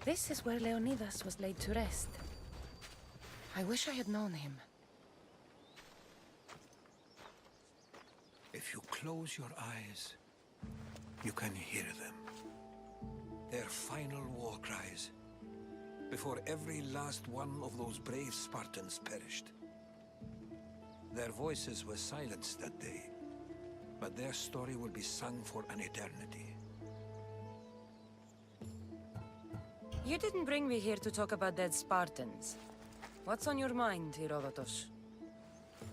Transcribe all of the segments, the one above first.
This is where Leonidas was laid to rest. I wish I had known him. If you close your eyes, you can hear them. Their final war cries, before every last one of those brave Spartans perished. Their voices were silenced that day, but their story will be sung for an eternity. You didn't bring me here to talk about dead Spartans. What's on your mind, Herodotus?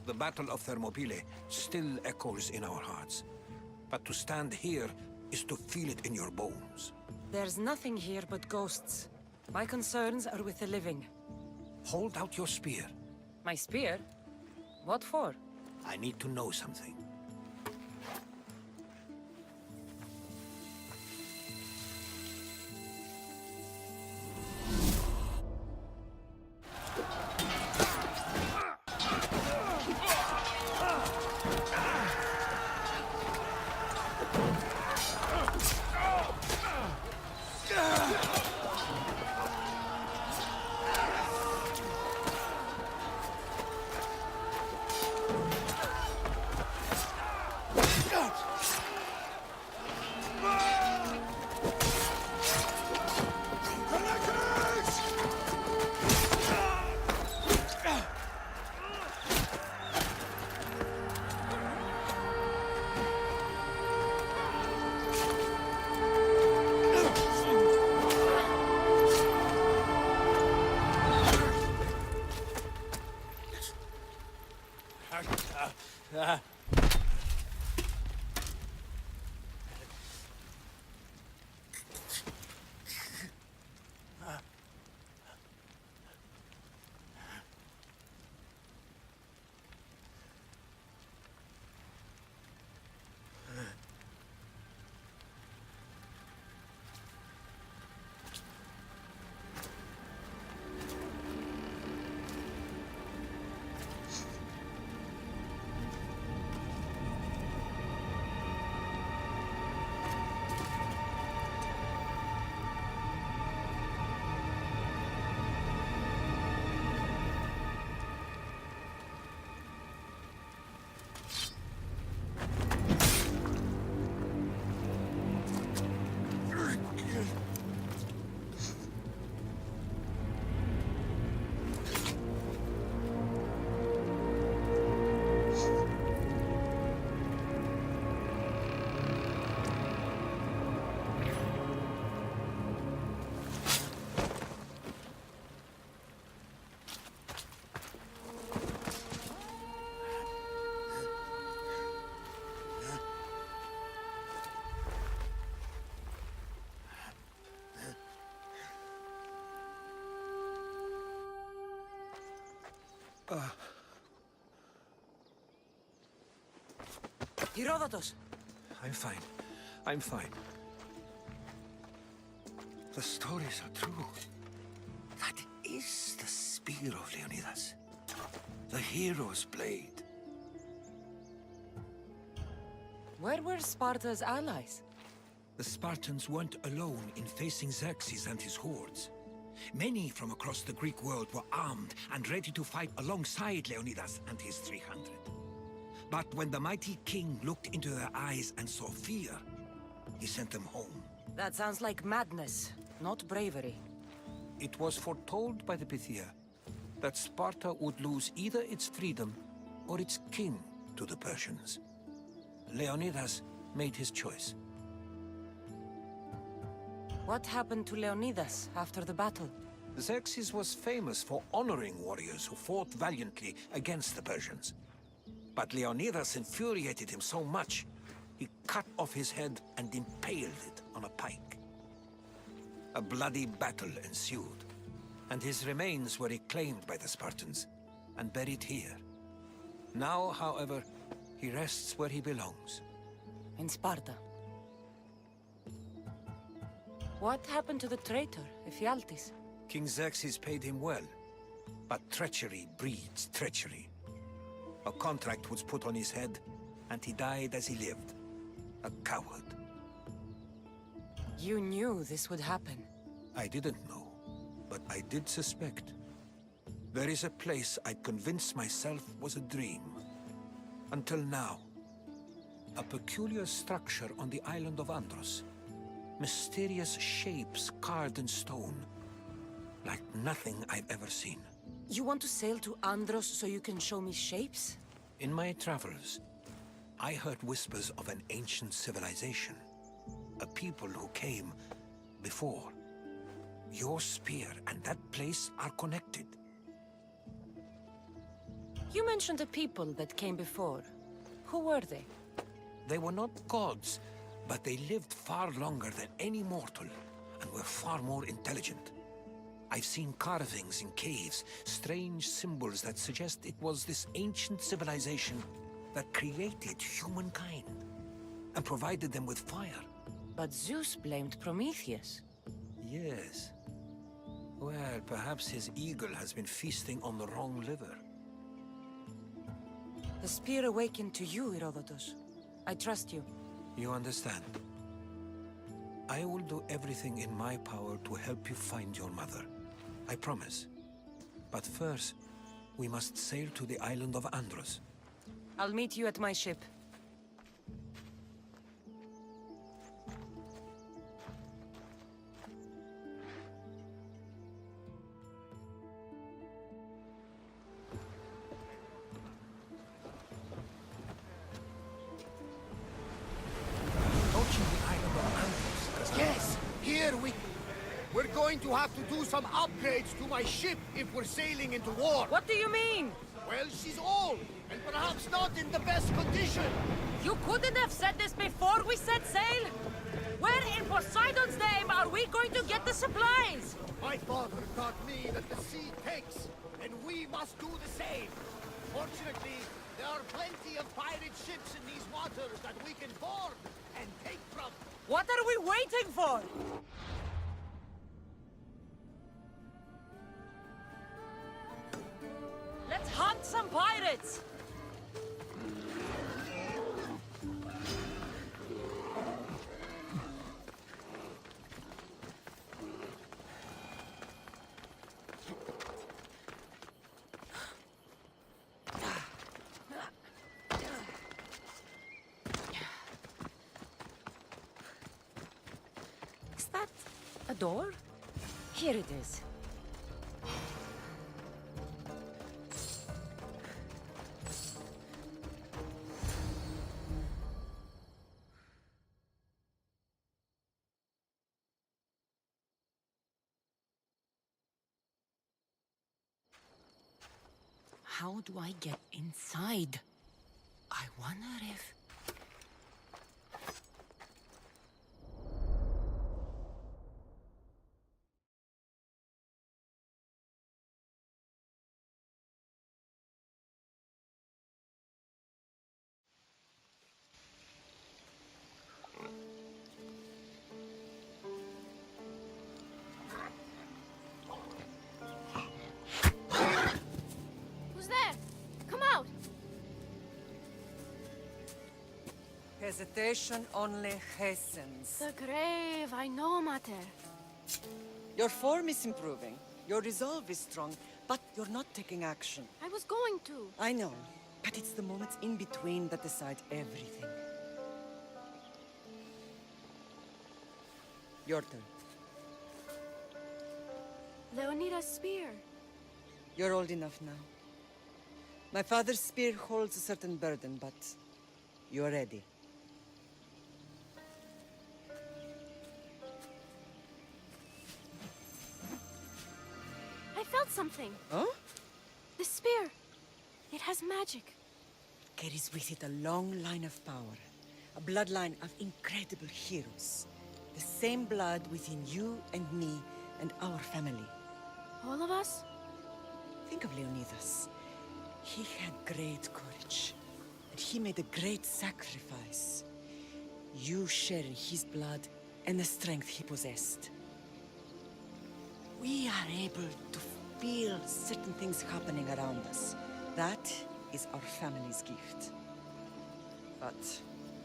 The Battle of Thermopylae still echoes in our hearts. But to stand here is to feel it in your bones. There's nothing here but ghosts. My concerns are with the living. Hold out your spear. My spear? What for? I need to know something. Herodotus! I'm fine. I'm fine. The stories are true. That is the spear of Leonidas. The hero's blade. Where were Sparta's allies? The Spartans weren't alone in facing Xerxes and his hordes. Many from across the Greek world were armed and ready to fight alongside Leonidas and his 300. But when the mighty king looked into their eyes and saw fear, he sent them home. That sounds like madness, not bravery. It was foretold by the Pythia that Sparta would lose either its freedom or its king to the Persians. Leonidas made his choice. What happened to Leonidas after the battle? Xerxes was famous for honoring warriors who fought valiantly against the Persians. But Leonidas infuriated him so much, he cut off his head and impaled it on a pike. A bloody battle ensued, and his remains were reclaimed by the Spartans and buried here. Now, however, he rests where he belongs. In Sparta. What happened to the traitor, Ephialtes? King Xerxes paid him well, but treachery breeds treachery. A contract was put on his head, and he died as he lived. A coward. You knew this would happen. I didn't know. but I did suspect. There is a place I'd convinced myself was a dream. Until now. A peculiar structure on the island of Andros. Mysterious shapes carved in stone. Like nothing I've ever seen. You want to sail to Andros so you can show me shapes? In my travels, I heard whispers of an ancient civilization. A people who came before. Your spear and that place are connected. You mentioned a people that came before. Who were they? They were not gods, but they lived far longer than any mortal, and were far more intelligent. I've seen carvings in caves, strange symbols that suggest it was this ancient civilization that created humankind, and provided them with fire. But Zeus blamed Prometheus. Yes. Well, perhaps his eagle has been feasting on the wrong liver. The spear awakened to you, Herodotus. I trust you. You understand? I will do everything in my power to help you find your mother. I promise. But first, we must sail to the island of Andros. I'll meet you at my ship. Yes, here we're going to have to do some upgrades to my ship if we're sailing into war. What do you mean? Well, she's old, and perhaps not in the best condition. You couldn't have said this before we set sail? Where in Poseidon's name are we going to get the supplies? My father taught me that the sea takes, and we must do the same. Fortunately, there are plenty of pirate ships in these waters that we can board and take from. What are we waiting for? Let's hunt some pirates! Is that a door? Here it is. How do I get inside? I wonder if... Who's there? Come out! Hesitation only hastens. The grave, I know, Mater. Your form is improving. Your resolve is strong, but you're not taking action. I was going to. I know, but it's the moments in between that decide everything. Your turn. Leonida's spear. You're old enough now. My father's spear holds a certain burden, but you're ready. I felt something. Huh? The spear. It has magic. Carries with it a long line of power. A bloodline of incredible heroes. The same blood within you and me and our family. All of us? Think of Leonidas. He had great courage, and he made a great sacrifice. You share in his blood and the strength he possessed. We are able to feel certain things happening around us. That is our family's gift. But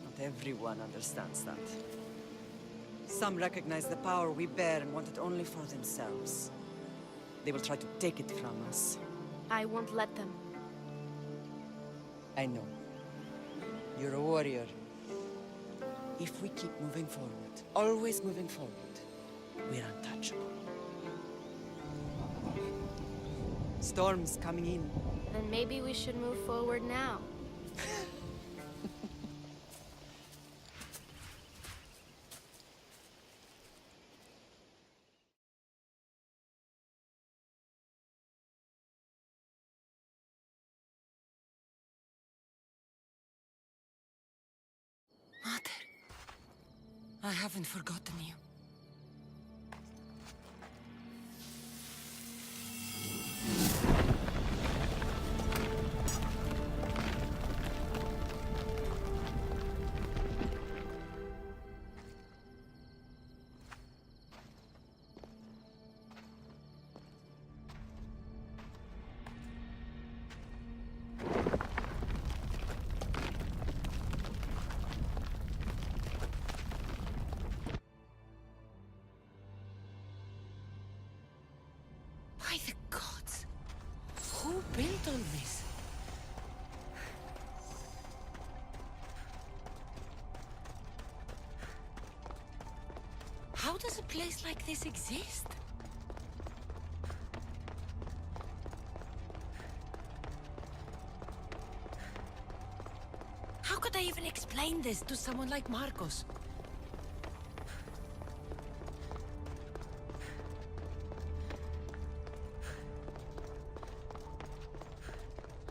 not everyone understands that. Some recognize the power we bear and want it only for themselves. They will try to take it from us. I won't let them. I know. You're a warrior. If we keep moving forward, always moving forward, we're untouchable. Storm's coming in. Then maybe we should move forward now. Mother, I haven't forgotten you. By the gods! Who built all this? How does a place like this exist? How could I even explain this to someone like Marcos?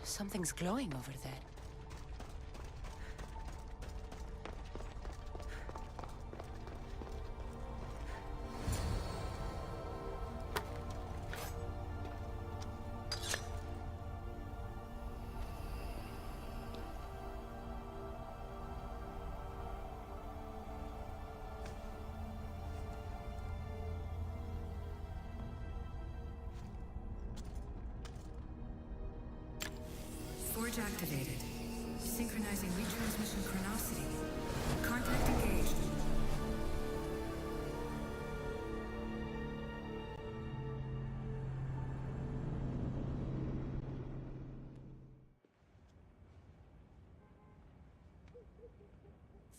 Something's glowing over there. Forge activated. Synchronizing retransmission chronicity. Contact engaged.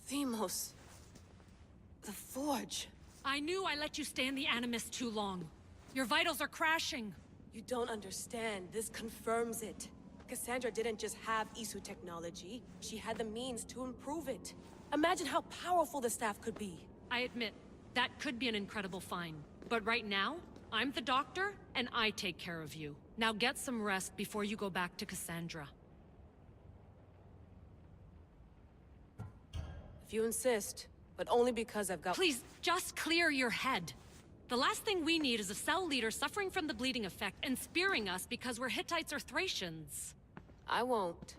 Deimos. The Forge. I knew I let you stay in the Animus too long. Your vitals are crashing. You don't understand. This confirms it. Cassandra didn't just have ISU technology. She had the means to improve it. Imagine how powerful the staff could be. I admit, that could be an incredible find. But right now, I'm the doctor, and I take care of you. Now get some rest before you go back to Cassandra. If you insist, but only because I've got— Please, just clear your head. The last thing we need is a cell leader suffering from the bleeding effect and spearing us because we're Hittites or Thracians. I won't.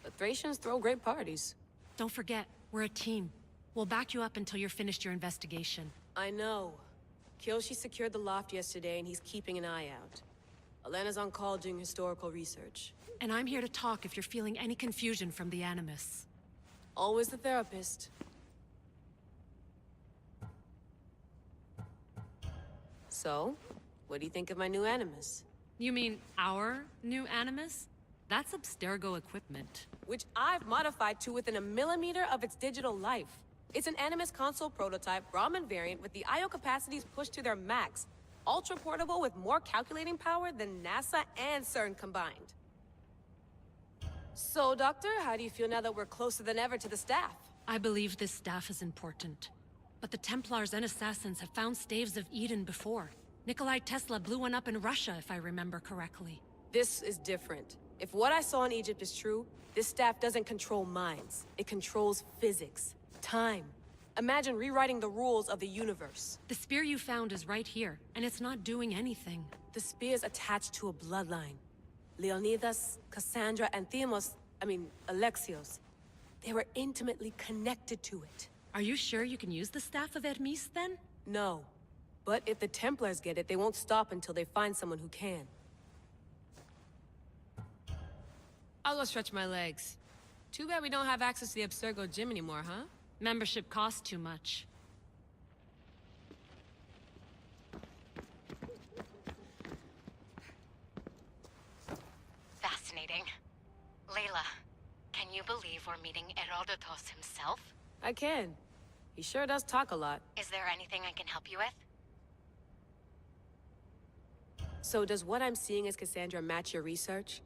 But Thracians throw great parties. Don't forget, we're a team. We'll back you up until you're finished your investigation. I know. Kyoshi secured the loft yesterday and he's keeping an eye out. Elena's on call doing historical research. And I'm here to talk if you're feeling any confusion from the Animus. Always the therapist. So, what do you think of my new Animus? You mean our new Animus? That's Abstergo equipment. Which I've modified to within a millimeter of its digital life. It's an Animus console prototype, Raman variant with the I/O capacities pushed to their max. Ultra portable with more calculating power than NASA and CERN combined. So, Doctor, how do you feel now that we're closer than ever to the staff? I believe this staff is important. But the Templars and Assassins have found staves of Eden before. Nikolai Tesla blew one up in Russia, if I remember correctly. This is different. If what I saw in Egypt is true, this staff doesn't control minds. It controls physics, time. Imagine rewriting the rules of the universe. The spear you found is right here, and it's not doing anything. The spear's attached to a bloodline. Leonidas, Cassandra, and Alexios. They were intimately connected to it. Are you sure you can use the Staff of Hermes, then? No. But if the Templars get it, they won't stop until they find someone who can. I'll go stretch my legs. Too bad we don't have access to the Abstergo gym anymore, huh? Membership costs too much. exciting. Layla, can you believe we're meeting Herodotus himself? I can. He sure does talk a lot. Is there anything I can help you with? So does what I'm seeing as Cassandra match your research?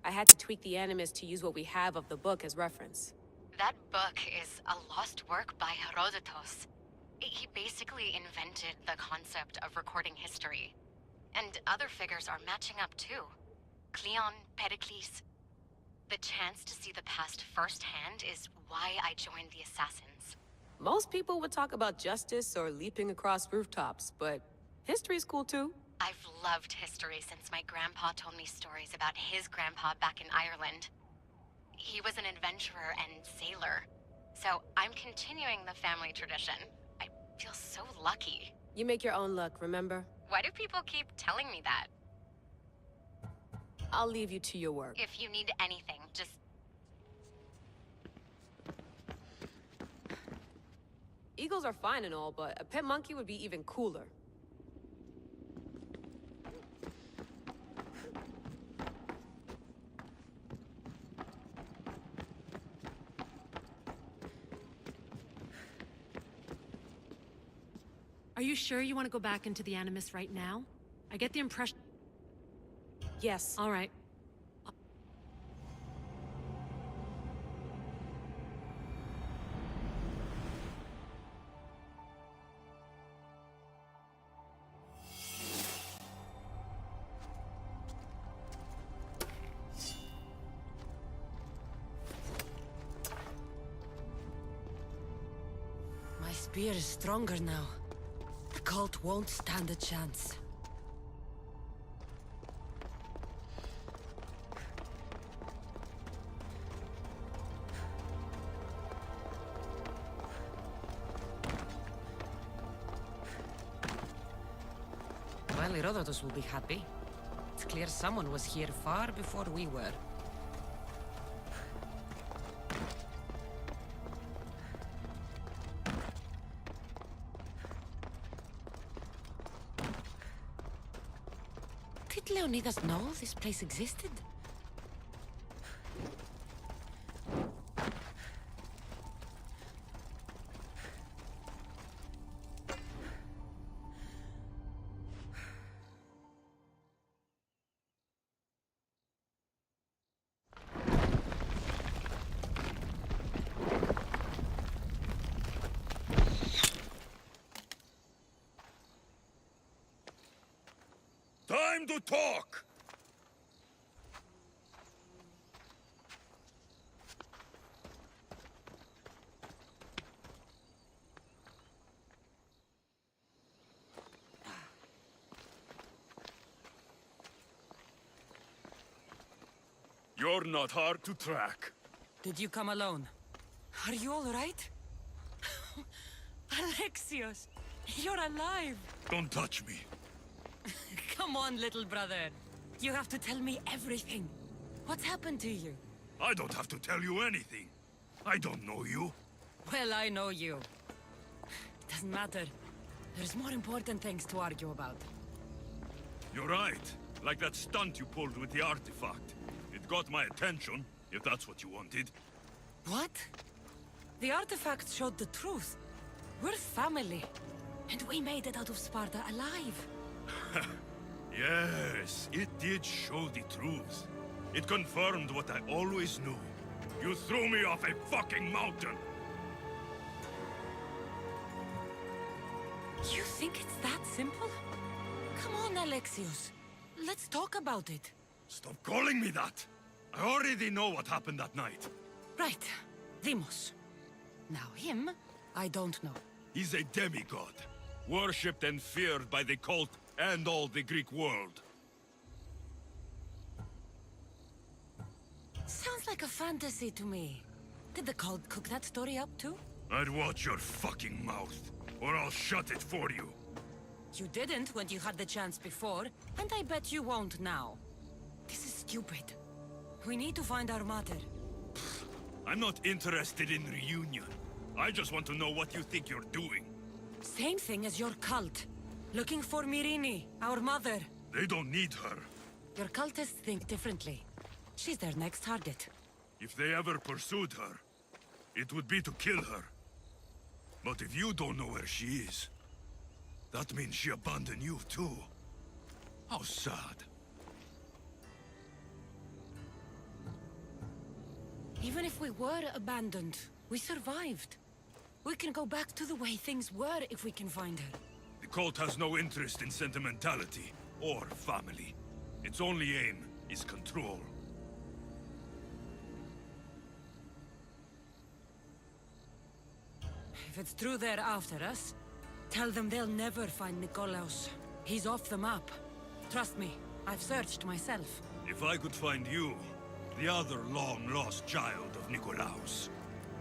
I had to tweak the Animus to use what we have of the book as reference. That book is a lost work by Herodotus. He basically invented the concept of recording history. And other figures are matching up too. Cleon, Pericles. The chance to see the past firsthand is why I joined the Assassins. Most people would talk about justice or leaping across rooftops, but history's cool too. I've loved history since my grandpa told me stories about his grandpa back in Ireland. He was an adventurer and sailor, so I'm continuing the family tradition. I feel so lucky. You make your own luck, remember? Why do people keep telling me that? I'll leave you to your work. If you need anything, just... Eagles are fine and all, but a pet monkey would be even cooler. Are you sure you want to go back into the Animus right now? I get the impression... Yes. All right. My spear is stronger now. The cult won't stand a chance. Well, Herodotus will be happy. It's clear someone was here far before we were. Did Leonidas know this place existed? Time to talk! You're not hard to track. Did you come alone? Are you all right? Alexios, you're alive! Don't touch me. Come on, little brother. You have to tell me everything. What's happened to you? I don't have to tell you anything. I don't know you. Well, I know you. It doesn't matter. There's more important things to argue about. You're right. Like that stunt you pulled with the artifact. It got my attention, if that's what you wanted. What? The artifact showed the truth. We're family. And we made it out of Sparta alive. Yes, it did show the truth. It confirmed what I always knew. You threw me off a fucking mountain! You think it's that simple? Come on, Alexios. Let's talk about it. Stop calling me that! I already know what happened that night. Right. Deimos. Now him, I don't know. He's a demigod. Worshipped and feared by the cult and all the Greek world. Sounds like a fantasy to me. Did the cult cook that story up too? I'd watch your fucking mouth, or I'll shut it for you. You didn't when you had the chance before, and I bet you won't now. This is stupid. We need to find our mother. I'm not interested in reunion. I just want to know what you think you're doing. Same thing as your cult. Looking for Myrine, our mother. They don't need her. Your cultists think differently. She's their next target. If they ever pursued her, it would be to kill her. But if you don't know where she is, that means she abandoned you too. How sad. Even if we were abandoned, we survived. We can go back to the way things were if we can find her. The cult has no interest in sentimentality or family. Its only aim is control. If it's true they're after us, tell them they'll never find Nikolaos. He's off the map. Trust me, I've searched myself. If I could find you, the other long-lost child of Nikolaos,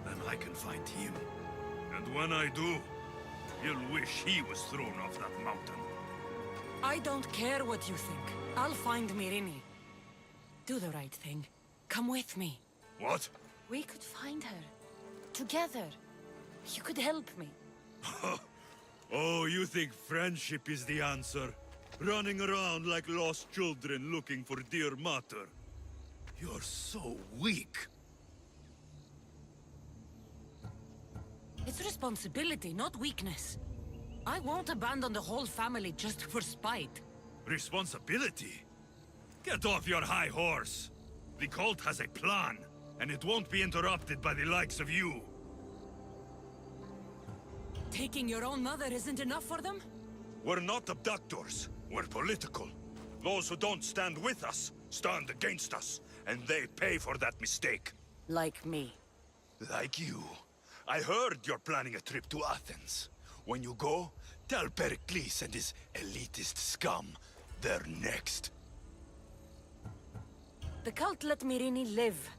then I can find him. And when I do, he'll wish he was thrown off that mountain. I don't care what you think. I'll find Myrrine. Do the right thing. Come with me. What? We could find her. Together. You could help me. Oh, you think friendship is the answer? Running around like lost children looking for dear mater. You're so weak. It's responsibility, not weakness. I won't abandon the whole family just for spite. Responsibility? Get off your high horse. The cult has a plan, and it won't be interrupted by the likes of you. Taking your own mother isn't enough for them? We're not abductors. We're political. Those who don't stand with us, stand against us. And they pay for that mistake. Like me. Like you. I heard you're planning a trip to Athens. When you go, tell Pericles and his elitist scum they're next. The cult let Myrrine live.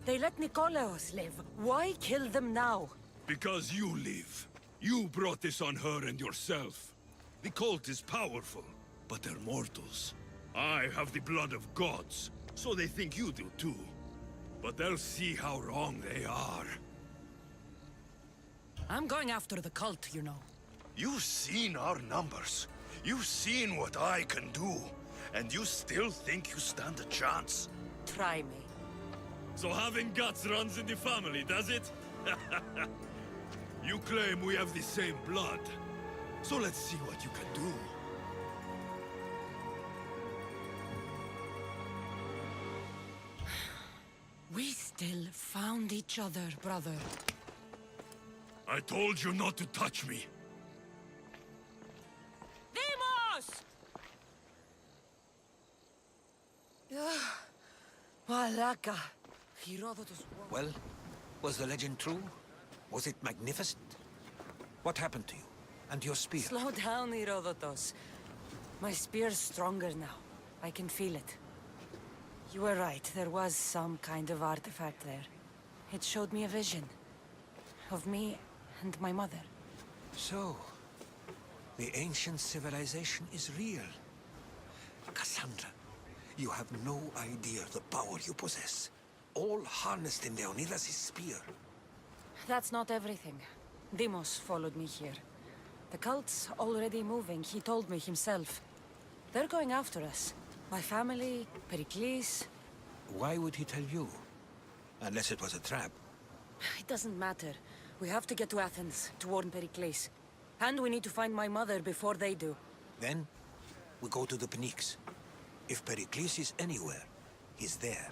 They let Nikolaos live. Why kill them now? Because you live. You brought this on her and yourself. The cult is powerful, but they're mortals. I have the blood of gods, so they think you do too. But they'll see how wrong they are. I'm going after the cult, you know. You've seen our numbers. You've seen what I can do. And you still think you stand a chance? Try me. So having guts runs in the family, does it? You claim we have the same blood. So let's see what you can do. We still found each other, brother. I told you not to touch me. Deimos! Malaka. Well, was the legend true? Was it magnificent? What happened to you? And your spear? Slow down, Herodotus. My spear's stronger now. I can feel it. You were right. There was some kind of artifact there. It showed me a vision. Of me and my mother. So, the ancient civilization is real. Cassandra, you have no idea the power you possess. All harnessed in Leonidas' spear. That's not everything. Deimos followed me here. The cult's already moving, he told me himself. They're going after us. My family, Pericles. Why would he tell you? Unless it was a trap. It doesn't matter. We have to get to Athens, to warn Pericles. And we need to find my mother before they do. Then, we go to the Pnyx. If Pericles is anywhere, he's there.